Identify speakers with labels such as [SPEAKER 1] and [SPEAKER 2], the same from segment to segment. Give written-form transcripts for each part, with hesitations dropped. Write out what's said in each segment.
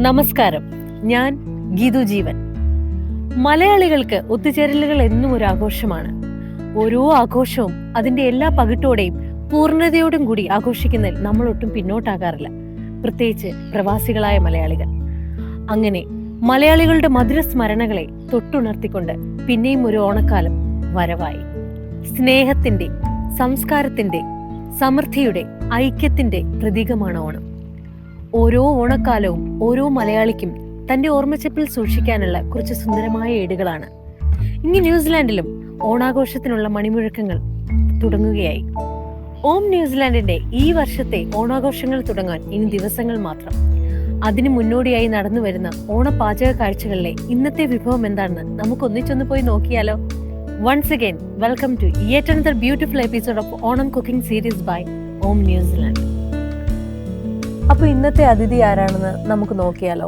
[SPEAKER 1] നമസ്കാരം, ഞാൻ ഗീതു ജീവൻ. മലയാളികൾക്ക് ഒത്തുചേരലുകൾ എന്നും ഒരു ആഘോഷമാണ്. ഓരോ ആഘോഷവും അതിന്റെ എല്ലാ പകിട്ടോടെയും പൂർണ്ണതയോടും കൂടി ആഘോഷിക്കുന്നതിൽ നമ്മൾ ഒട്ടും പിന്നോട്ടാകാറില്ല, പ്രത്യേകിച്ച് പ്രവാസികളായ മലയാളികൾ. അങ്ങനെ മലയാളികളുടെ മധുര സ്മരണകളെ തൊട്ടുണർത്തിക്കൊണ്ട് പിന്നെയും ഒരു ഓണക്കാലം വരവായി. സ്നേഹത്തിന്റെ, സംസ്കാരത്തിന്റെ, സമൃദ്ധിയുടെ, ഐക്യത്തിന്റെ പ്രതീകമാണ് ഓണം. ഓരോ ഓണക്കാലവും ഓരോ മലയാളിക്കും തന്റെ ഓർമ്മച്ചപ്പിൽ സൂക്ഷിക്കാനുള്ള കുറച്ച് സുന്ദരമായ ഏടുകളാണ്. ഇനി ന്യൂസിലാൻഡിലും ഓണാഘോഷത്തിനുള്ള മണിമുഴക്കങ്ങൾ തുടങ്ങുകയായി. ഓം ന്യൂസിലാൻഡിന്റെ ഈ വർഷത്തെ ഓണാഘോഷങ്ങൾ തുടങ്ങാൻ ഇനി ദിവസങ്ങൾ മാത്രം. അതിനു മുന്നോടിയായി നടന്നു വരുന്ന ഓണപാചക കാഴ്ചകളിലെ ഇന്നത്തെ വിഭവം എന്താണെന്ന് നമുക്ക് ഒന്നിച്ചൊന്ന് പോയി നോക്കിയാലോ? Once again welcome to yet another beautiful episode of Onam cooking series by Om New Zealand. അപ്പോൾ ഇന്നത്തെ അതിഥി ആരാണെന്ന് നമുക്ക് നോക്കിയാലോ?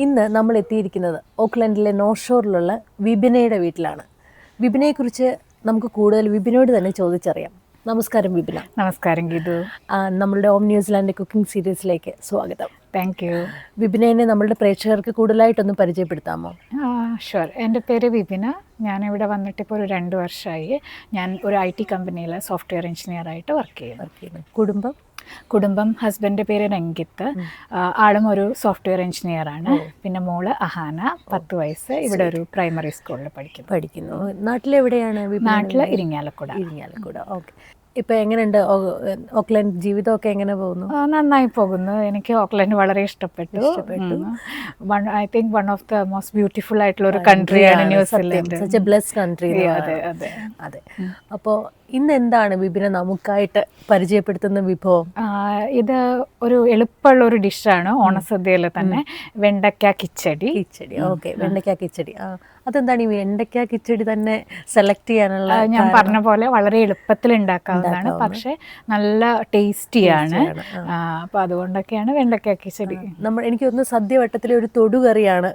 [SPEAKER 1] ഇന്ന് നമ്മൾ എത്തിയിരിക്കുന്നത് ഓക്ലൻഡിലെ നോർത്ത് ഷോറിലുള്ള വിപിനയുടെ വീട്ടിലാണ്. വിപിനയെക്കുറിച്ച് നമുക്ക് കൂടുതൽ വിപിനയോട് തന്നെ ചോദിച്ചറിയാം. നമസ്കാരം വിപിന.
[SPEAKER 2] നമസ്കാരം ഗീതു.
[SPEAKER 1] നമ്മളുടെ ഓം ന്യൂസിലാൻഡ് കുക്കിംഗ് സീരീസിലേക്ക് സ്വാഗതം.
[SPEAKER 2] Thank you.
[SPEAKER 1] വിപിനയെ നമ്മളുടെ പ്രേക്ഷകർക്ക് കൂടുതലായിട്ടൊന്ന് പരിചയപ്പെടുത്താമോ?
[SPEAKER 2] ഷുവർ. എൻ്റെ പേര് വിപിന. ഞാനിവിടെ വന്നിട്ട് ഇപ്പോൾ ഒരു 2 വർഷമായി. ഞാൻ ഒരു IT കമ്പനിയിൽ സോഫ്റ്റ്വെയർ എഞ്ചിനീയറായിട്ട് വർക്ക് ചെയ്യുന്നു. കുടുംബം ഹസ്ബൻഡിൻ്റെ പേര് രംഗിത്ത്. ആളും ഒരു സോഫ്റ്റ്വെയർ എഞ്ചിനീയറാണ്. പിന്നെ മോള് അഹാന, 10 വയസ്സ്, ഇവിടെ ഒരു പ്രൈമറി സ്കൂളിൽ പഠിക്കുന്നു.
[SPEAKER 1] നാട്ടിലെവിടെയാണ്?
[SPEAKER 2] നാട്ടിൽ ഇരിങ്ങാലക്കുട.
[SPEAKER 1] ഓക്കെ. ഇപ്പം എങ്ങനെയുണ്ട് ഓക്ലൻഡ് ജീവിതമൊക്കെ? എങ്ങനെ പോകുന്നു?
[SPEAKER 2] നന്നായി പോകുന്നു. എനിക്ക് ഓക്ലൻഡ് വളരെ ഇഷ്ടപ്പെട്ടു. I think one of the most beautiful ആയിട്ടുള്ള ഒരു കൺട്രിയാണ് New Zealand.
[SPEAKER 1] Such a blessed country. അതെ. അപ്പോൾ ഇന്ന് എന്താണ് വിപിന നമുക്കായിട്ട് പരിചയപ്പെടുത്തുന്ന വിഭവം?
[SPEAKER 2] ഇത് ഒരു എളുപ്പമുള്ള ഒരു ഡിഷാണ് ഓണസദ്യയിൽ തന്നെ, വെണ്ടയ്ക്ക കിച്ചടി.
[SPEAKER 1] ഓക്കെ, വെണ്ടയ്ക്ക കിച്ചടി. അതെന്താണ് ഈ വെണ്ടയ്ക്ക കിച്ചടി തന്നെ സെലക്ട് ചെയ്യാനുള്ള?
[SPEAKER 2] ഞാൻ പറഞ്ഞ പോലെ വളരെ എളുപ്പത്തിൽ ഉണ്ടാക്കാവുന്നതാണ്, പക്ഷെ നല്ല ടേസ്റ്റിയാണ്. അപ്പൊ അതുകൊണ്ടൊക്കെയാണ് വെണ്ടയ്ക്ക കിച്ചടി.
[SPEAKER 1] എനിക്ക് തോന്നുന്നു സദ്യവട്ടത്തിലെ ഒരു തൊടുകറിയാണ്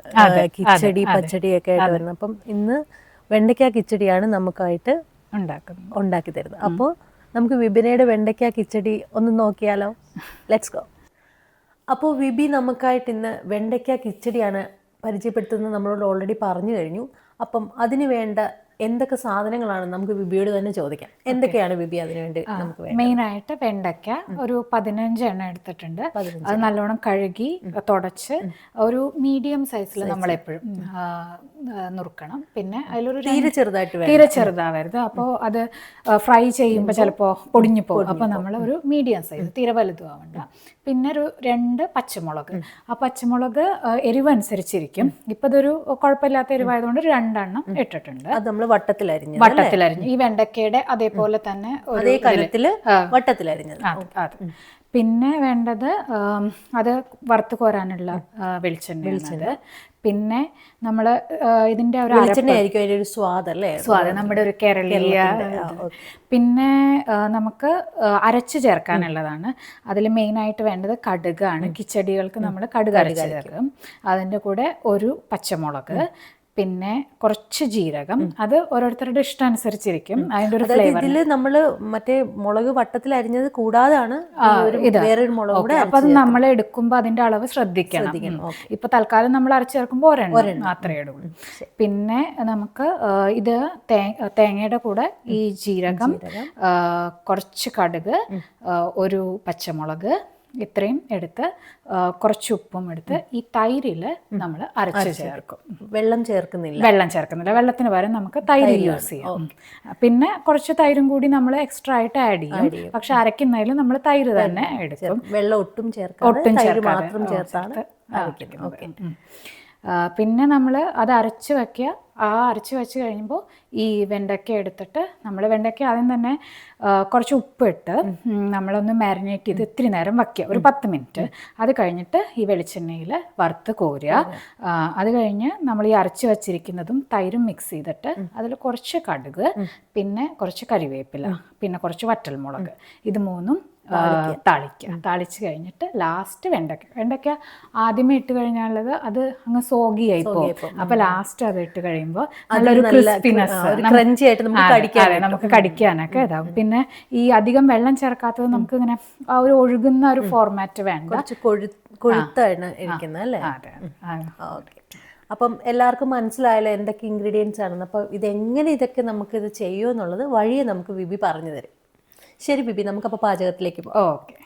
[SPEAKER 1] കിച്ചടി, പച്ചടി ഒക്കെ ആയിട്ട് വരുന്നത്. അപ്പം ഇന്ന് വെണ്ടയ്ക്ക കിച്ചടിയാണ് നമുക്കായിട്ട് ഉണ്ടാക്കി തരുന്നത്. അപ്പോൾ നമുക്ക് വിപിനയുടെ വെണ്ടയ്ക്ക കിച്ചടി ഒന്ന് നോക്കിയാലോ? Let's go. അപ്പോൾ വിബി നമുക്കായിട്ട് ഇന്ന് വെണ്ടയ്ക്ക കിച്ചടിയാണ് പരിചയപ്പെടുത്തുന്നത്. നമ്മളോട് ഓൾറെഡി പറഞ്ഞു കഴിഞ്ഞു. അപ്പം അതിന് വേണ്ട എന്തൊക്കെ സാധനങ്ങളാണ് നമുക്ക് വിബിയോട് തന്നെ ചോദിക്കാം. എന്തൊക്കെയാണ് വിബി അതിന് വേണ്ടി നമുക്ക് വേണ്ടത്?
[SPEAKER 2] മെയിനായിട്ട് വെണ്ടയ്ക്ക ഒരു 15 എണ്ണം എടുത്തിട്ടുണ്ട്. അത് നല്ലോണം കഴുകി തുടച്ച് ഒരു മീഡിയം സൈസിൽ നമ്മളെപ്പോഴും നുറുക്കണം. പിന്നെ അതിലൊരു തീരെ ചെറുതാവരുത്. അപ്പോൾ അത് ഫ്രൈ ചെയ്യുമ്പോൾ ചിലപ്പോൾ പൊടിഞ്ഞു പോകും. അപ്പോൾ നമ്മൾ ഒരു മീഡിയം സൈസ്, തീരെ വലുതും ആവണ്ട. പിന്നെ ഒരു 2 പച്ചമുളക്. ആ പച്ചമുളക് എരിവ് അനുസരിച്ചിരിക്കും. ഇപ്പം ഇതൊരു കുഴപ്പമില്ലാത്ത എരിവായതുകൊണ്ട് 2 എണ്ണം ഇട്ടിട്ടുണ്ട്.
[SPEAKER 1] അത് നമ്മൾ വട്ടത്തിലരിഞ്ഞ്
[SPEAKER 2] ഈ വെണ്ടയ്ക്കയുടെ അതേപോലെ തന്നെ
[SPEAKER 1] വട്ടത്തിലരിഞ്ഞത്.
[SPEAKER 2] അതെ. പിന്നെ വേണ്ടത് അത് വറുത്ത് കോരാനുള്ള വെളിച്ചെണ്ണ. പിന്നെ നമ്മൾ ഇതിൻ്റെ ഒരു
[SPEAKER 1] വെളിച്ചെണ്ണയായിരിക്കും അതിൻ്റെ ഒരു സ്വാദ്,
[SPEAKER 2] നമ്മുടെ ഒരു കേരളീയ. പിന്നെ നമുക്ക് അരച്ച് ചേർക്കാനുള്ളതാണ്. അതിൽ മെയിനായിട്ട് വേണ്ടത് കടുകാണ്. കിച്ചടികൾക്ക് നമ്മൾ കടുക് അരച്ച് ചേർക്കും. അതിൻ്റെ കൂടെ ഒരു പച്ചമുളക്, പിന്നെ കുറച്ച് ജീരകം. അത് ഓരോരുത്തരുടെ ഇഷ്ടം അനുസരിച്ചിരിക്കും അതിൻ്റെ ഒരു ഫ്ലേവർ.
[SPEAKER 1] ഇതിൽ നമ്മൾ മറ്റേ മുളക് വട്ടത്തിൽ അരിഞ്ഞത് കൂടാതാണ് വേറൊരു മുളക് കൂടെ.
[SPEAKER 2] അപ്പൊ അത് നമ്മൾ എടുക്കുമ്പോൾ അതിന്റെ അളവ് ശ്രദ്ധിക്കണം. ഇപ്പൊ തൽക്കാലം നമ്മൾ അരച്ചു ചേർക്കുമ്പോൾ ഒരെണ്ണം മാത്രമേ ഇടുള്ളൂ. പിന്നെ നമുക്ക് ഇത് തേങ്ങയുടെ കൂടെ ഈ ജീരകം, കുറച്ച് കടുക്, ഒരു പച്ചമുളക്, ഇത്രയും എടുത്ത് കുറച്ച് ഉപ്പും എടുത്ത് ഈ തൈരിൽ നമ്മൾ അരച്ച് ചേർക്കും.
[SPEAKER 1] വെള്ളം ചേർക്കുന്നില്ല.
[SPEAKER 2] വെള്ളത്തിന് പകരം നമുക്ക് തൈര് യൂസ് ചെയ്യാം. പിന്നെ കുറച്ച് തൈരും കൂടി നമ്മൾ എക്സ്ട്രാ ആയിട്ട് ആഡ് ചെയ്യും. പക്ഷെ അരയ്ക്കുന്നതിൽ നമ്മൾ തൈര് തന്നെ എടുക്കും.
[SPEAKER 1] വെള്ളം ഒട്ടും ചേർക്കാതെ.
[SPEAKER 2] പിന്നെ നമ്മൾ അത് അരച്ച് വെക്കുക. അരച്ച് വെച്ച് കഴിയുമ്പോൾ ഈ വെണ്ടയ്ക്ക എടുത്തിട്ട് നമ്മൾ വെണ്ടയ്ക്ക ആദ്യം തന്നെ കുറച്ച് ഉപ്പിട്ട് നമ്മളൊന്ന് മാരിനേറ്റ് ചെയ്ത് ഇത്തിരി നേരം വയ്ക്കുക, ഒരു 10 മിനിറ്റ്. അത് കഴിഞ്ഞിട്ട് ഈ വെളിച്ചെണ്ണയിൽ വറുത്ത് കോരുക. അത് കഴിഞ്ഞ് നമ്മൾ ഈ അരച്ച് വെച്ചിരിക്കുന്നതും തൈരും മിക്സ് ചെയ്തിട്ട് അതിൽ കുറച്ച് കടുക്, പിന്നെ കുറച്ച് കരിവേപ്പില, പിന്നെ കുറച്ച് വറ്റൽമുളക്, ഇത് 3 താളിച്ച് കഴിഞ്ഞിട്ട് ലാസ്റ്റ് വെണ്ടയ്ക്ക ആദ്യമേ ഇട്ട് കഴിഞ്ഞാലത് അത് അങ്ങ് സോഗിയായി പോകും. അപ്പൊ ലാസ്റ്റ് അത് ഇട്ട് കഴിയുമ്പോൾ നല്ലൊരു ക്രിസ്പിനെസ്, നമുക്ക് കടിക്കാനൊക്കെ ഇതാവും. പിന്നെ ഈ അധികം വെള്ളം ചേർക്കാത്തത് നമുക്ക് ഇങ്ങനെ ആ ഒരു ഒഴുകുന്ന ഒരു ഫോർമാറ്റ് വേണ്ട.
[SPEAKER 1] കൊഴുത്താണ് ഇരിക്കുന്നത് അല്ലേ?
[SPEAKER 2] അതെ.
[SPEAKER 1] ഓക്കെ. അപ്പം എല്ലാവർക്കും മനസ്സിലായല്ലോ എന്തൊക്കെ ഇൻഗ്രീഡിയൻസ് ആണെന്ന്. അപ്പോൾ ഇതെങ്ങനെ ഇതൊക്കെ നമുക്കിത് ചെയ്യുമെന്നുള്ളത് വഴിയെ നമുക്ക് ബിബി പറഞ്ഞു തരും. ശരി ബിബി, നമുക്കപ്പോൾ പാചകത്തിലേക്ക് പോകാം.
[SPEAKER 2] ഓക്കെ.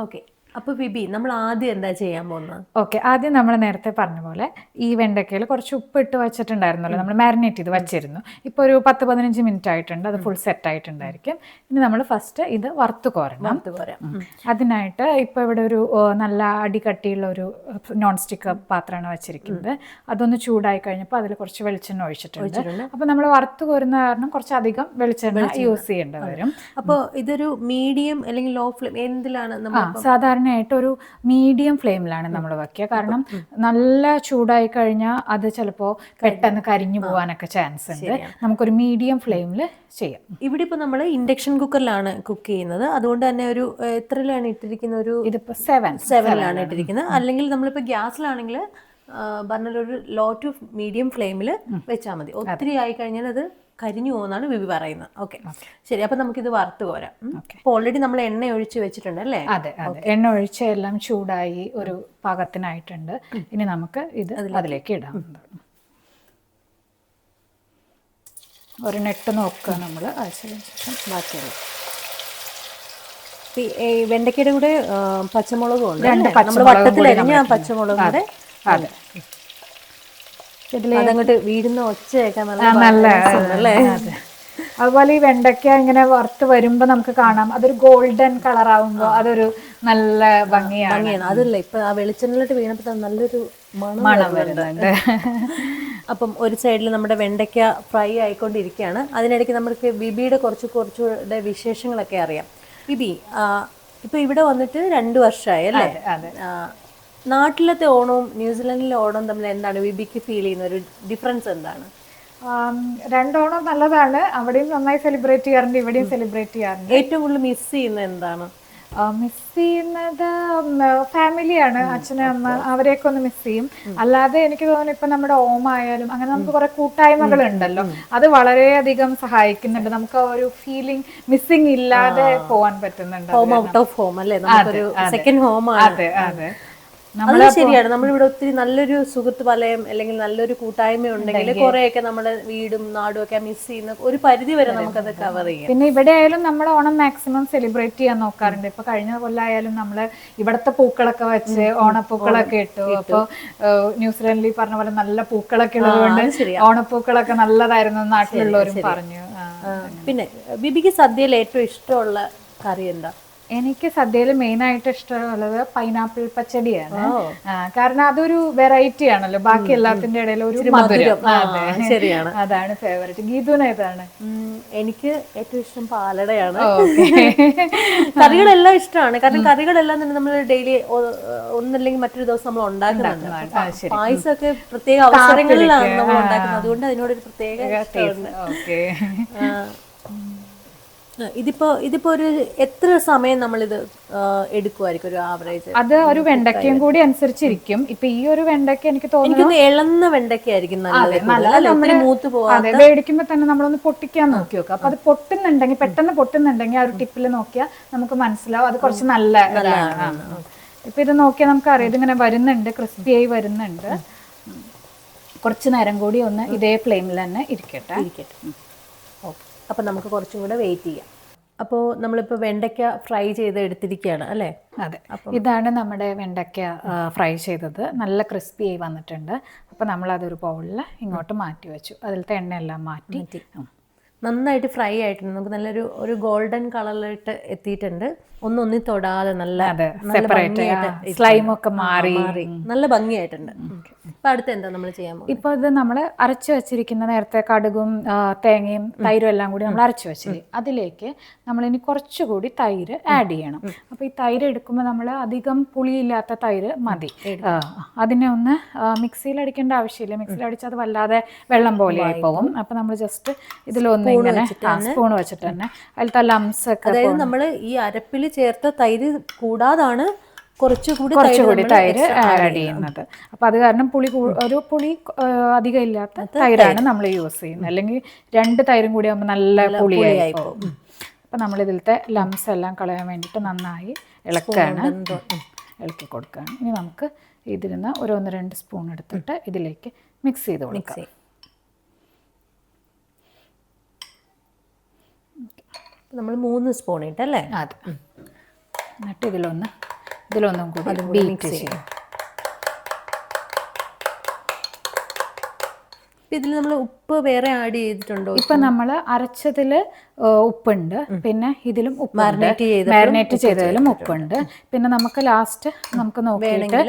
[SPEAKER 1] ഓക്കെ. അപ്പോൾ ബിബി, നമ്മൾ ആദ്യം എന്താ ചെയ്യാൻ പോകുന്നത്?
[SPEAKER 2] ഓക്കെ, ആദ്യം നമ്മൾ നേരത്തെ പറഞ്ഞ പോലെ ഈ വെണ്ടയ്ക്കയിൽ കുറച്ച് ഉപ്പിട്ട് വെച്ചിട്ടുണ്ടായിരുന്നല്ലോ, നമ്മൾ മാരിനേറ്റ് ചെയ്ത് വെച്ചിരുന്നു. ഇപ്പോൾ ഒരു 10-15 മിനിറ്റ് ആയിട്ടുണ്ട്, അത് ഫുൾ സെറ്റ് ആയിട്ടുണ്ടായിരിക്കും. ഇനി നമ്മൾ ഫസ്റ്റ് ഇത് വറുത്ത് കോരണം. അതിനായിട്ട് ഇപ്പോൾ ഇവിടെ ഒരു നല്ല അടികട്ടിയുള്ള ഒരു നോൺ സ്റ്റിക്ക് പാത്രമാണ് വെച്ചിരിക്കുന്നത്. അതൊന്ന് ചൂടായി കഴിഞ്ഞപ്പോൾ അതിൽ കുറച്ച് വെളിച്ചെണ്ണ ഒഴിച്ചിട്ടുണ്ട്. അപ്പോൾ നമ്മൾ വറുത്ത് കോരുന്ന കാരണം കുറച്ചധികം വെളിച്ചെണ്ണ യൂസ് ചെയ്യേണ്ടി വരും.
[SPEAKER 1] അപ്പോൾ ഇതൊരു മീഡിയം അല്ലെങ്കിൽ ലോ ഫ്ലെയിം എന്തിലാണ് നമ്മൾ?
[SPEAKER 2] സാധാരണ ഒരു മീഡിയം ഫ്ലെയിമിലാണ് നമ്മൾ വെക്കുക. കാരണം നല്ല ചൂടായി കഴിഞ്ഞാൽ അത് ചിലപ്പോൾ പെട്ടെന്ന് കരിഞ്ഞു പോകാനൊക്കെ ചാൻസ് ഉണ്ട്. നമുക്കൊരു മീഡിയം ഫ്ലെയിമിൽ ചെയ്യാം.
[SPEAKER 1] ഇവിടെ ഇപ്പോൾ നമ്മൾ ഇൻഡക്ഷൻ കുക്കറിലാണ് കുക്ക് ചെയ്യുന്നത്. അതുകൊണ്ട് തന്നെ ഒരു എത്രയിലാണ് ഇട്ടിരിക്കുന്നത്? ഒരു
[SPEAKER 2] ഇതിപ്പോൾ
[SPEAKER 1] 7ലാണ് ഇട്ടിരിക്കുന്നത്. അല്ലെങ്കിൽ നമ്മളിപ്പോൾ ഗ്യാസിലാണെങ്കിൽ പറഞ്ഞൊരു ലോ ടു മീഡിയം ഫ്ലെയിമിൽ വെച്ചാൽ മതി. ഒത്തിരി ആയി കഴിഞ്ഞാൽ അത് കരിഞ്ഞു പോകുന്നതാണ് ബിബി പറയുന്നത്. ഓക്കെ, ശരി. അപ്പം നമുക്കിത് വറുത്ത് കോരാം. അപ്പോൾ ഓൾറെഡി നമ്മൾ എണ്ണ ഒഴിച്ച് വെച്ചിട്ടുണ്ട് അല്ലേ?
[SPEAKER 2] അതെ, എണ്ണ ഒഴിച്ച് എല്ലാം ചൂടായി ഒരു പാകത്തിനായിട്ടുണ്ട്. ഇനി നമുക്ക് ഇത് അതിലേക്ക് ഇടാം. ഒരു നെട്ട് നോക്കുക നമ്മൾ. അതിനുശേഷം ബാക്കിയുള്ള
[SPEAKER 1] വെണ്ടയ്ക്കയുടെ കൂടെ പച്ചമുളകും ഉണ്ട്.
[SPEAKER 2] 2 പച്ചമുളക്
[SPEAKER 1] പച്ചമുളകും കൂടെ.
[SPEAKER 2] അതെ,
[SPEAKER 1] അതങ്ങോട്ട് വീടുന്ന ഒച്ചയൊക്കെ നല്ല.
[SPEAKER 2] അതുപോലെ ഈ വെണ്ടയ്ക്ക ഇങ്ങനെ വറുത്ത് വരുമ്പോ നമുക്ക് കാണാം അതൊരു ഗോൾഡൻ കളർ ആവുമ്പോ അതൊരു നല്ല ഭംഗിയാണ്.
[SPEAKER 1] അതല്ല, ഇപ്പൊ ആ വെളിച്ചെണ്ണയിലോട്ട് വീണപ്പോ നല്ലൊരു
[SPEAKER 2] മണം വരുന്നുണ്ട്.
[SPEAKER 1] അപ്പം ഒരു സൈഡിൽ നമ്മുടെ വെണ്ടയ്ക്ക ഫ്രൈ ആയിക്കൊണ്ടിരിക്കുകയാണ്. അതിനിടയ്ക്ക് നമുക്ക് ബിബിയുടെ കുറച്ചുകൂടെ വിശേഷങ്ങളൊക്കെ അറിയാം. ബിബി, ഇപ്പൊ ഇവിടെ വന്നിട്ട് 2 വർഷമായി അല്ലേ? നാട്ടിലത്തെ ഓണവും ന്യൂസിലൻഡിലെ ഓണവും തമ്മിൽ എന്താണ് ബിബിക്ക് ഫീൽ ചെയ്യുന്ന ഒരു ഡിഫറൻസ് എന്താണ്?
[SPEAKER 2] 2 ഓണം നല്ലതാണ്. അവിടെയും നന്നായി സെലിബ്രേറ്റ് ചെയ്യാറുണ്ട്, ഇവിടെയും സെലിബ്രേറ്റ് ചെയ്യാറുണ്ട്.
[SPEAKER 1] ഏറ്റവും കൂടുതൽ മിസ് ചെയ്യുന്നത് എന്താണ്?
[SPEAKER 2] മിസ് ചെയ്യുന്നത് ഫാമിലിയാണ്. അച്ഛനും അമ്മ അവരെയൊക്കെ ഒന്ന് മിസ് ചെയ്യും. അല്ലാതെ എനിക്ക് തോന്നുന്നു ഇപ്പൊ നമ്മുടെ ഓമായാലും അങ്ങനെ നമുക്ക് കുറെ കൂട്ടായ്മകൾ ഉണ്ടല്ലോ, അത് വളരെയധികം സഹായിക്കുന്നുണ്ട്. നമുക്ക് ഒരു ഫീലിംഗ് മിസ്സിങ് ഇല്ലാതെ പോവാൻ പറ്റുന്നുണ്ട്.
[SPEAKER 1] ഹോം ഔട്ട് ഓഫ് ഹോം അല്ലേ? നമുക്കൊരു സെക്കൻഡ് ഹോം ആണ്.
[SPEAKER 2] അതെ അതെ,
[SPEAKER 1] അത് ശരിയാണ്. നമ്മളിവിടെ ഒത്തിരി നല്ലൊരു സുഹൃത്ത് വലയം അല്ലെങ്കിൽ നല്ലൊരു കൂട്ടായ്മ ഉണ്ടെങ്കിൽ കുറെയൊക്കെ നമ്മുടെ വീടും നാടും ഒക്കെ മിസ് ചെയ്യുന്ന ഒരു പരിധി വരെ നമുക്കത് കവർ ചെയ്യാം.
[SPEAKER 2] പിന്നെ ഇവിടെ ആയാലും നമ്മൾ ഓണം മാക്സിമം സെലിബ്രേറ്റ് ചെയ്യാൻ നോക്കാറുണ്ട്. ഇപ്പൊ കഴിഞ്ഞ കൊല്ലമായാലും നമ്മള് ഇവിടത്തെ പൂക്കളൊക്കെ വെച്ച് ഓണപ്പൂക്കളൊക്കെ ഇട്ടു. അപ്പൊ ന്യൂസിലൻഡിൽ പറഞ്ഞ പോലെ നല്ല പൂക്കളൊക്കെ ഉള്ളതുകൊണ്ട് ഓണപ്പൂക്കളൊക്കെ നല്ലതായിരുന്നു നാട്ടിലുള്ളവരും പറഞ്ഞു.
[SPEAKER 1] പിന്നെ ബിബിക്ക് സദ്യയിൽ ഏറ്റവും ഇഷ്ടമുള്ള കറി എന്താ?
[SPEAKER 2] എനിക്ക് സദ്യയിൽ മെയിൻ ആയിട്ട് ഇഷ്ടമുള്ളത് പൈനാപ്പിൾ പച്ചടിയാണ്. കാരണം അതൊരു വെറൈറ്റി ആണല്ലോ, ബാക്കി എല്ലാത്തിന്റെ ഇടയിൽ ഒരു മധുരം.
[SPEAKER 1] ശരിയാണ്,
[SPEAKER 2] അതാണ് ഫേവറേറ്റ്. ഗീതുവിന് ഏതാണ്?
[SPEAKER 1] എനിക്ക് ഏറ്റവും ഇഷ്ടം പാലടയാണ്. കറികളെല്ലാം ഇഷ്ടമാണ്. കാരണം കറികളെല്ലാം തന്നെ നമ്മൾ ഡെയിലി ഒന്നല്ലെങ്കിൽ മറ്റൊരു ദിവസം നമ്മൾ ഉണ്ടാക്കുന്നുണ്ട്. പായസമൊക്കെ പ്രത്യേക അവസരങ്ങളിലാണ് നമ്മൾ ഉണ്ടാക്കുന്നത്. അതുകൊണ്ട് അതിനോടൊരു പ്രത്യേക ഇഷ്ടമുണ്ട്. ഇതിപ്പോ ഒരു എത്ര സമയം നമ്മളിത് എടുക്കുമായിരിക്കും ഒരു ആവറേജ്?
[SPEAKER 2] അത് ഒരു വെണ്ടയ്ക്കയും കൂടി അനുസരിച്ചിരിക്കും. ഇപ്പൊ ഈ ഒരു വെണ്ടയ്ക്ക എനിക്ക് തോന്നുന്നു
[SPEAKER 1] ഇളന്ന വെണ്ടയ്ക്കായിരിക്കും മൂത്ത്
[SPEAKER 2] പോകാതെ മേടിക്കുമ്പോ തന്നെ നമ്മളൊന്ന് പൊട്ടിക്കാൻ നോക്കി നോക്കുക. അപ്പൊ അത് പൊട്ടുന്നുണ്ടെങ്കിൽ പെട്ടെന്ന് പൊട്ടുന്നുണ്ടെങ്കിൽ ആ ഒരു ടിപ്പിൽ നോക്കിയാൽ നമുക്ക് മനസ്സിലാവും അത് കുറച്ച് നല്ല ഇതാണ്. ഇപ്പൊ ഇത് നോക്കിയാൽ നമുക്കറിയാം ഇതിങ്ങനെ വരുന്നുണ്ട്, ക്രിസ്പിയായി വരുന്നുണ്ട്. കുറച്ച് നേരം കൂടി ഒന്ന് ഇതേ ഫ്ലെയിമിൽ തന്നെ ഇരിക്കട്ടെ.
[SPEAKER 1] ഓക്കെ, അപ്പം നമുക്ക് കുറച്ചും കൂടെ വെയിറ്റ് ചെയ്യാം. അപ്പോൾ നമ്മളിപ്പോൾ വെണ്ടയ്ക്ക ഫ്രൈ ചെയ്ത് എടുത്തിരിക്കുകയാണ് അല്ലേ?
[SPEAKER 2] അതെ, ഇതാണ് നമ്മുടെ വെണ്ടയ്ക്ക ഫ്രൈ ചെയ്തത്. നല്ല ക്രിസ്പി ആയി വന്നിട്ടുണ്ട്. അപ്പോൾ നമ്മളതൊരു ബൗളിൽ ഇങ്ങോട്ട് മാറ്റി വെച്ചു. അതിലത്തെ എണ്ണയെല്ലാം മാറ്റി
[SPEAKER 1] നന്നായിട്ട് ഫ്രൈ ആയിട്ടുണ്ട്. നമുക്ക് നല്ലൊരു ഗോൾഡൻ കളറിലിട്ട് എത്തിയിട്ടുണ്ട്. ഒന്നൊന്നി തൊടാതെ നല്ല
[SPEAKER 2] സെപ്പറേറ്റ് സ്ലൈമൊക്കെ മാറി
[SPEAKER 1] നല്ല ഭംഗിയായിട്ടുണ്ട്. ഇപ്പൊ അടുത്ത് എന്താ നമ്മൾ ചെയ്യാൻ പോകുന്നത്?
[SPEAKER 2] ഇപ്പൊ ഇത് നമ്മൾ അരച്ചു വെച്ചിരിക്കുന്ന നേരത്തെ കടുകും തേങ്ങയും തൈരും എല്ലാം കൂടി നമ്മൾ അരച്ചു വെച്ചില്ലേ, അതിലേക്ക് നമ്മളിനി കുറച്ചുകൂടി തൈര് ആഡ് ചെയ്യണം. അപ്പൊ ഈ തൈര് എടുക്കുമ്പോൾ നമ്മൾ അധികം പുളിയില്ലാത്ത തൈര് മതി. അതിനെ ഒന്ന് മിക്സിയിൽ അടിക്കേണ്ട ആവശ്യമില്ല. മിക്സിയിൽ അടിച്ചാൽ അത് വല്ലാതെ വെള്ളം പോലെയായി പോകും. അപ്പൊ നമ്മൾ ജസ്റ്റ് ഇതിലൊന്ന് ഇങ്ങനെ സ്പൂൺ വെച്ചിട്ട് തന്നെ അതിലത്തെ ലംസ് ഒക്കെ,
[SPEAKER 1] അതായത് നമ്മൾ ഈ അരപ്പിൽ ചേർത്ത തൈര് കൂടാതാണ് കുറച്ചുകൂടി
[SPEAKER 2] തൈര് ആഡ് ചെയ്യുന്നത്. അപ്പൊ അത് കാരണം പുളി അധികം ഇല്ലാത്ത തൈരാണ് നമ്മൾ യൂസ് ചെയ്യുന്നത്. അല്ലെങ്കിൽ 2 തൈരും കൂടി ആകുമ്പോൾ നല്ല പുളിയായി പോകും. അപ്പൊ നമ്മൾ ഇതിലത്തെ ലംസ് എല്ലാം കളയാൻ വേണ്ടിയിട്ട് നന്നായി ഇളക്കാണ്. ഇളക്കി കൊടുക്കുകയാണ്. ഇനി നമുക്ക് ഇതിൽ നിന്ന് ഒരു 1-2 സ്പൂൺ എടുത്തിട്ട് ഇതിലേക്ക് മിക്സ് ചെയ്ത് കൊടുക്കാം.
[SPEAKER 1] നമ്മൾ 3 സ്പൂൺ ഇട്ടല്ലേ?
[SPEAKER 2] അതെ. എന്നിട്ട് ഇതിലൊന്നും കൂടി മിക്സ് ചെയ്യും.
[SPEAKER 1] ഇതിൽ നമ്മൾ ഉപ്പ് വേറെ ആഡ് ചെയ്തിട്ടുണ്ടോ?
[SPEAKER 2] ഇപ്പം നമ്മൾ അരച്ചതിൽ ഉപ്പുണ്ട്, പിന്നെ ഇതിലും മാരിനേറ്റ് ചെയ്തതിലും ഉപ്പുണ്ട്. പിന്നെ നമുക്ക് ലാസ്റ്റ് നമുക്ക് നോക്കിയിട്ട്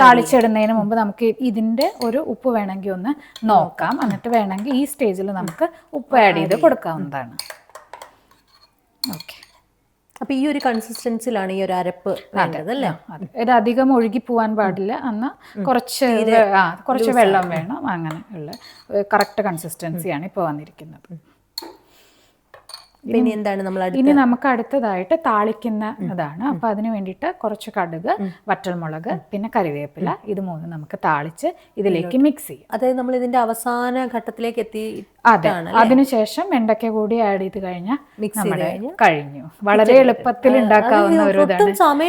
[SPEAKER 2] താളിച്ചിടുന്നതിന് മുമ്പ് നമുക്ക് ഇതിൻ്റെ ഒരു ഉപ്പ് വേണമെങ്കിൽ ഒന്ന് നോക്കാം. എന്നിട്ട് വേണമെങ്കിൽ ഈ സ്റ്റേജിൽ നമുക്ക് ഉപ്പ് ആഡ് ചെയ്ത് കൊടുക്കാവുന്നതാണ്. ഓക്കെ.
[SPEAKER 1] അപ്പൊ ഈ ഒരു കൺസിസ്റ്റൻസിലാണ് ഈ ഒരു അരപ്പ് വേണ്ടത് അല്ലേ?
[SPEAKER 2] ഇത് അധികം ഒഴുകി പോവാൻ പാടില്ല, എന്നാൽ കുറച്ച് വെള്ളം വേണം. അങ്ങനെ ഉള്ള കറക്റ്റ് കൺസിസ്റ്റൻസിയാണ് ഇപ്പോൾ വന്നിരിക്കുന്നത്.
[SPEAKER 1] ഇനി എന്താണ് നമ്മൾ
[SPEAKER 2] ഇനി നമുക്ക് അടുത്തതായിട്ട് താളിക്കുന്ന ഇതാണ്. അപ്പൊ അതിന് വേണ്ടിയിട്ട് കുറച്ച് കടുക്, വറ്റൽമുളക്, പിന്നെ കറിവേപ്പില, ഇത് 3 നമുക്ക് താളിച്ച് ഇതിലേക്ക് മിക്സ് ചെയ്യും.
[SPEAKER 1] അതായത് നമ്മൾ ഇതിന്റെ അവസാന ഘട്ടത്തിലേക്ക് എത്തി.
[SPEAKER 2] അതെ. അതിനുശേഷം വെണ്ടയ്ക്ക കൂടി ആഡ് ചെയ്ത് കഴിഞ്ഞാൽ നമ്മുടെ കഴിഞ്ഞു. വളരെ എളുപ്പത്തിൽ ഉണ്ടാക്കാവുന്ന ഒരു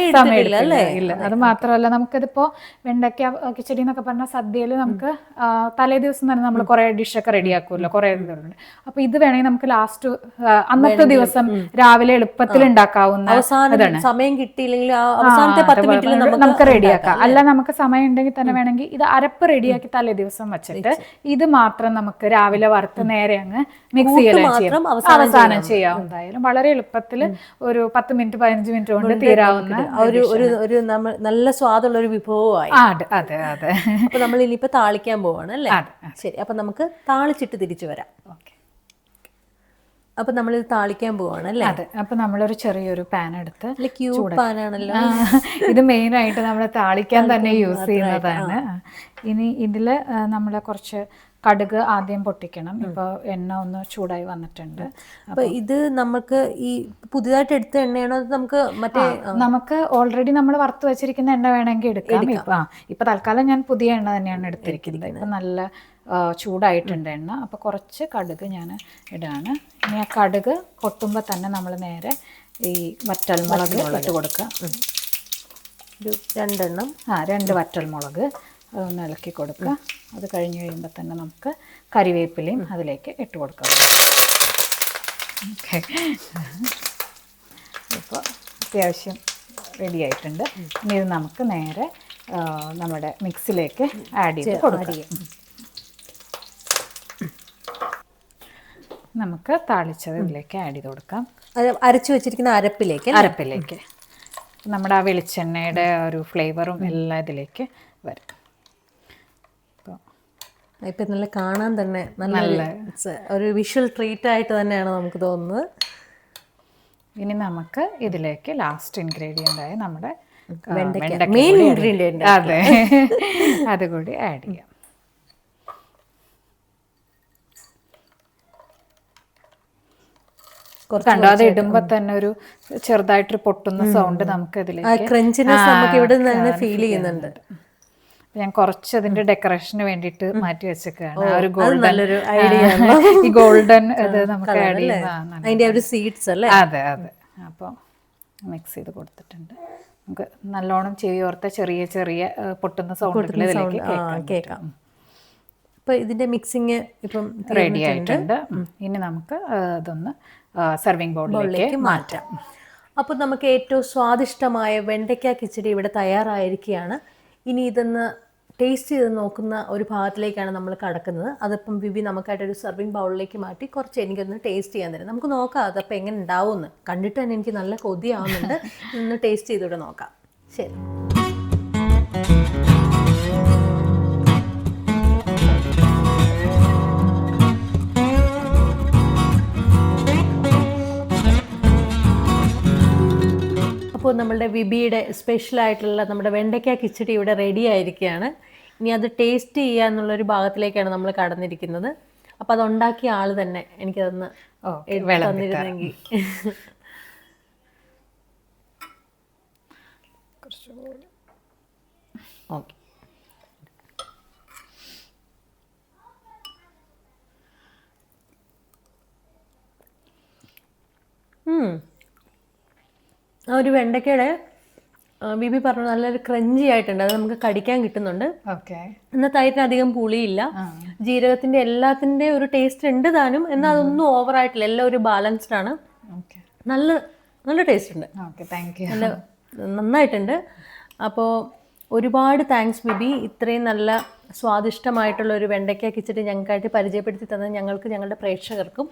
[SPEAKER 2] ഇതാണ്. ഇല്ല, അത് മാത്രമല്ല നമുക്കിതിപ്പോ വെണ്ടയ്ക്ക കിച്ചടി എന്നൊക്കെ പറഞ്ഞാൽ സദ്യയിൽ നമുക്ക് തലേ ദിവസം തന്നെ നമ്മൾ കുറെ ഡിഷൊക്കെ റെഡിയാക്കുമല്ലോ, കുറെ ഇതുണ്ട്. അപ്പൊ ഇത് വേണമെങ്കിൽ നമുക്ക് ലാസ്റ്റ് അന്നത്തെ ദിവസം രാവിലെ എളുപ്പത്തിൽ ഉണ്ടാക്കാവുന്ന
[SPEAKER 1] സമയം കിട്ടിയില്ലെങ്കിൽ അവസാനത്തെ 10 മിനിറ്റിൽ
[SPEAKER 2] നമുക്ക് റെഡിയാക്കാം. അല്ല നമുക്ക് സമയം ഉണ്ടെങ്കിൽ തന്നെ വേണമെങ്കിൽ ഇത് അരപ്പ് റെഡിയാക്കി തലേ ദിവസം വെച്ചിട്ട് ഇത് മാത്രം നമുക്ക് രാവിലെ വറുത്ത് നേരെ അങ്ങ് മിക്സ് ചെയ്യാം, അവസാനം ചെയ്യാവുന്നതായാലും വളരെ എളുപ്പത്തിൽ ഒരു 10 മിനിറ്റ് 15 മിനിറ്റ് കൊണ്ട് തീരാവുന്ന
[SPEAKER 1] ഒരു നല്ല സ്വാദുള്ള ഒരു വിഭവമായി.
[SPEAKER 2] അതെ അതെ.
[SPEAKER 1] അപ്പൊ നമ്മൾ ഇനിയിപ്പോ താളിക്കാൻ പോവാണ് അല്ലേ? ശരി, അപ്പൊ നമുക്ക് താളിച്ചിട്ട് തിരിച്ചു വരാം. ഓക്കെ. അപ്പൊ നമ്മളിത് താളിക്കാൻ പോവാണ് അല്ലേ?
[SPEAKER 2] അതെ. അപ്പൊ നമ്മളൊരു ചെറിയൊരു പാൻ എടുത്ത്,
[SPEAKER 1] പാനാണല്ലോ
[SPEAKER 2] ഇത് മെയിൻ ആയിട്ട് നമ്മൾ താളിക്കാൻ തന്നെ യൂസ് ചെയ്യുന്നതാണ്. ഇനി ഇതില് നമ്മൾ കുറച്ച് കടുക് ആദ്യം പൊട്ടിക്കണം. ഇപ്പൊ എണ്ണ ഒന്ന് ചൂടായി വന്നിട്ടുണ്ട്.
[SPEAKER 1] അപ്പൊ ഇത് നമുക്ക് ഈ പുതിയതായിട്ട് എടുത്ത എണ്ണയാണോ നമുക്ക്
[SPEAKER 2] ഓൾറെഡി നമ്മൾ വറുത്ത് വെച്ചിരിക്കുന്ന എണ്ണ വേണമെങ്കിൽ എടുക്കാം. ഇപ്പൊ തൽക്കാലം ഞാൻ പുതിയ എണ്ണ തന്നെയാണ് എടുത്തിരിക്കുന്നത്. ഇപ്പൊ നല്ല ചൂടായിട്ടുണ്ട് എണ്ണ. അപ്പൊ കുറച്ച് കടുക് ഞാൻ ഇടാണ്. ഇനി ആ കടുക് പൊട്ടുമ്പോൾ തന്നെ നമ്മൾ നേരെ ഈ വറ്റൽമുളക് ഇട്ട് കൊടുക്കുക.
[SPEAKER 1] ഒരു 2 എണ്ണം.
[SPEAKER 2] 2 വറ്റൽമുളക് അതൊന്ന് ഇളക്കി കൊടുക്കുക. അത് കഴിഞ്ഞ് കഴിയുമ്പോൾ തന്നെ നമുക്ക് കറിവേപ്പിലയും അതിലേക്ക് ഇട്ട് കൊടുക്കാം. ഓക്കെ. ഇപ്പോൾ അത്യാവശ്യം റെഡി ആയിട്ടുണ്ട്. ഇനി ഇത് നമുക്ക് നേരെ നമ്മുടെ മിക്സിലേക്ക് ആഡ് ചെയ്ത് കൊടുക്കാം. നമുക്ക് താളിച്ചത് ഇതിലേക്ക് ആഡ് ചെയ്ത് കൊടുക്കാം.
[SPEAKER 1] അരച്ചു വെച്ചിരിക്കുന്ന അരപ്പിലേക്ക്
[SPEAKER 2] നമ്മുടെ ആ വെളിച്ചെണ്ണയുടെ ഒരു ഫ്ലേവറും എല്ലാം ഇതിലേക്ക് വരും.
[SPEAKER 1] ഇപ്പം നല്ല കാണാൻ തന്നെ നല്ല ഒരു വിഷ്വൽ ട്രീറ്റ് ആയിട്ട് തന്നെയാണ് നമുക്ക് തോന്നുന്നത്.
[SPEAKER 2] ഇനി നമുക്ക് ഇതിലേക്ക് ലാസ്റ്റ് ഇൻഗ്രീഡിയൻ്റ് ആയ നമ്മുടെ
[SPEAKER 1] മെയിൻ ഇൻഗ്രീഡിയൻ്റ്,
[SPEAKER 2] അതെ, അതുകൂടി ആഡ് ചെയ്യാം. കണ്ടോ, അത് ഇടുമ്പോ തന്നെ ഒരു ചെറുതായിട്ടൊരു പൊട്ടുന്ന സൗണ്ട് നമുക്ക് ഇതിലേക്ക്
[SPEAKER 1] ഫീൽ ചെയ്യുന്നുണ്ട്.
[SPEAKER 2] ഞാൻ കുറച്ച് അതിന്റെ ഡെക്കറേഷന് വേണ്ടിയിട്ട് മാറ്റി വെച്ചേക്കാണ്. ഒരു
[SPEAKER 1] ഗോൾഡൻ
[SPEAKER 2] ഗോൾഡൻ ഇത് നമുക്ക് ആഡ് ചെയ്യുന്ന
[SPEAKER 1] സീഡ്സ് അല്ലേ?
[SPEAKER 2] അതെ അതെ. അപ്പോൾ മിക്സ് ചെയ്ത് കൊടുത്തിട്ടുണ്ട്. നമുക്ക് നല്ലോണം ചെവിയോർത്ത ചെറിയ ചെറിയ പൊട്ടുന്ന സൗണ്ടുകൾ ഇതിലേക്ക് കേൾക്കാം.
[SPEAKER 1] അപ്പോൾ ഇതിന്റെ മിക്സിങ് ഇപ്പം
[SPEAKER 2] റെഡി ആയിട്ടുണ്ട്. ഇനി നമുക്ക് അതൊന്ന് സർവിങ് ബൗളിലേക്ക് മാറ്റാം.
[SPEAKER 1] അപ്പോൾ നമുക്ക് ഏറ്റവും സ്വാദിഷ്ടമായ വെണ്ടയ്ക്ക കിച്ചടി ഇവിടെ തയ്യാറായിരിക്കുകയാണ്. ഇനി ഇതൊന്ന് ടേസ്റ്റ് ചെയ്ത് നോക്കുന്ന ഒരു ഭാഗത്തിലേക്കാണ് നമ്മൾ കടക്കുന്നത്. അതിപ്പം വിവി നമുക്കായിട്ടൊരു സർവിങ് ബൗളിലേക്ക് മാറ്റി കുറച്ച് എനിക്കൊന്ന് ടേസ്റ്റ് ചെയ്യാൻ തരും. നമുക്ക് നോക്കാം അതപ്പോൾ എങ്ങനെ ഉണ്ടാവുമെന്ന്. കണ്ടിട്ട് തന്നെ എനിക്ക് നല്ല കൊതിയാവുന്നുണ്ട്. ഇതൊന്ന് ടേസ്റ്റ് ചെയ്തുകൂടെ നോക്കാം. ശരി. അപ്പോൾ നമ്മളുടെ വിബിയുടെ സ്പെഷ്യലായിട്ടുള്ള നമ്മുടെ വെണ്ടയ്ക്ക കിച്ചടി ഇവിടെ റെഡി ആയിരിക്കുകയാണ്. ഇനി അത് ടേസ്റ്റ് ചെയ്യുക എന്നുള്ളൊരു ഭാഗത്തിലേക്കാണ് നമ്മൾ കടന്നിരിക്കുന്നത്. അപ്പോൾ അത് ഉണ്ടാക്കിയ ആൾ തന്നെ എനിക്കതൊന്ന് തന്നിരുന്നെങ്കിൽ. ഓക്കെ. ആ ഒരു വെണ്ടയ്ക്കയുടെ ബിബി പറഞ്ഞു നല്ലൊരു ക്രഞ്ചി ആയിട്ടുണ്ട്, അത് നമുക്ക് കടിക്കാൻ കിട്ടുന്നുണ്ട്.
[SPEAKER 2] ഓക്കെ.
[SPEAKER 1] എന്നാൽ തൈരിന് അധികം പുളിയില്ല, ജീരകത്തിന്റെ എല്ലാത്തിന്റെ ഒരു ടേസ്റ്റ് ഉണ്ട് താനും, എന്നാൽ അതൊന്നും ഓവറായിട്ടില്ല, എല്ലാം ഒരു ബാലൻസ്ഡ് ആണ്. നല്ല നല്ല ടേസ്റ്റ് ഉണ്ട്.
[SPEAKER 2] Okay, thank you.
[SPEAKER 1] നല്ല നന്നായിട്ടുണ്ട്. അപ്പോൾ ഒരുപാട് താങ്ക്സ് ബിബി, ഇത്രയും നല്ല സ്വാദിഷ്ടമായിട്ടുള്ള ഒരു വെണ്ടയ്ക്ക കിച്ചടി ഞങ്ങൾക്കായിട്ട് പരിചയപ്പെടുത്തി തന്നത് ഞങ്ങൾക്ക്, ഞങ്ങളുടെ പ്രേക്ഷകർക്കും.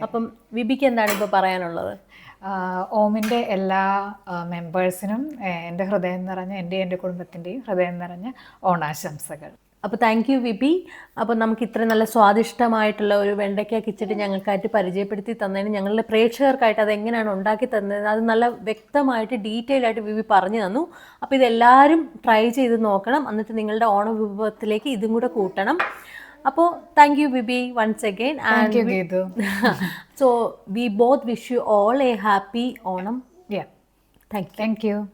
[SPEAKER 1] അപ്പം ബിബിക്ക് എന്താണ് ഇപ്പോൾ പറയാനുള്ളത്?
[SPEAKER 2] ഓമിൻ്റെ എല്ലാ മെമ്പേഴ്സിനും എൻ്റെ ഹൃദയം നിറഞ്ഞ, എൻ്റെ കുടുംബത്തിൻ്റെയും ഹൃദയം നിറഞ്ഞ ഓണാശംസകൾ.
[SPEAKER 1] അപ്പോൾ താങ്ക് യു വിബി. അപ്പോൾ നമുക്ക് ഇത്ര നല്ല സ്വാദിഷ്ടമായിട്ടുള്ള ഒരു വെണ്ടയ്ക്ക കിച്ചടി ഞങ്ങൾക്കായിട്ട് പരിചയപ്പെടുത്തി തന്നതിന്, ഞങ്ങളുടെ പ്രേക്ഷകർക്കായിട്ട് അത് എങ്ങനെയാണ് ഉണ്ടാക്കി തന്നത് അത് നല്ല വ്യക്തമായിട്ട് ഡീറ്റെയിൽ ആയിട്ട് വിബി പറഞ്ഞു തന്നു. അപ്പോൾ ഇതെല്ലാവരും ട്രൈ ചെയ്ത് നോക്കണം, എന്നിട്ട് നിങ്ങളുടെ ഓണ വിഭവത്തിലേക്ക് ഇതും കൂടെ കൂട്ടണം. അപ്പോൾ thank you VB once again. So we both wish you all a happy Onam.
[SPEAKER 2] Yeah.
[SPEAKER 1] Thank you.
[SPEAKER 2] Thank you.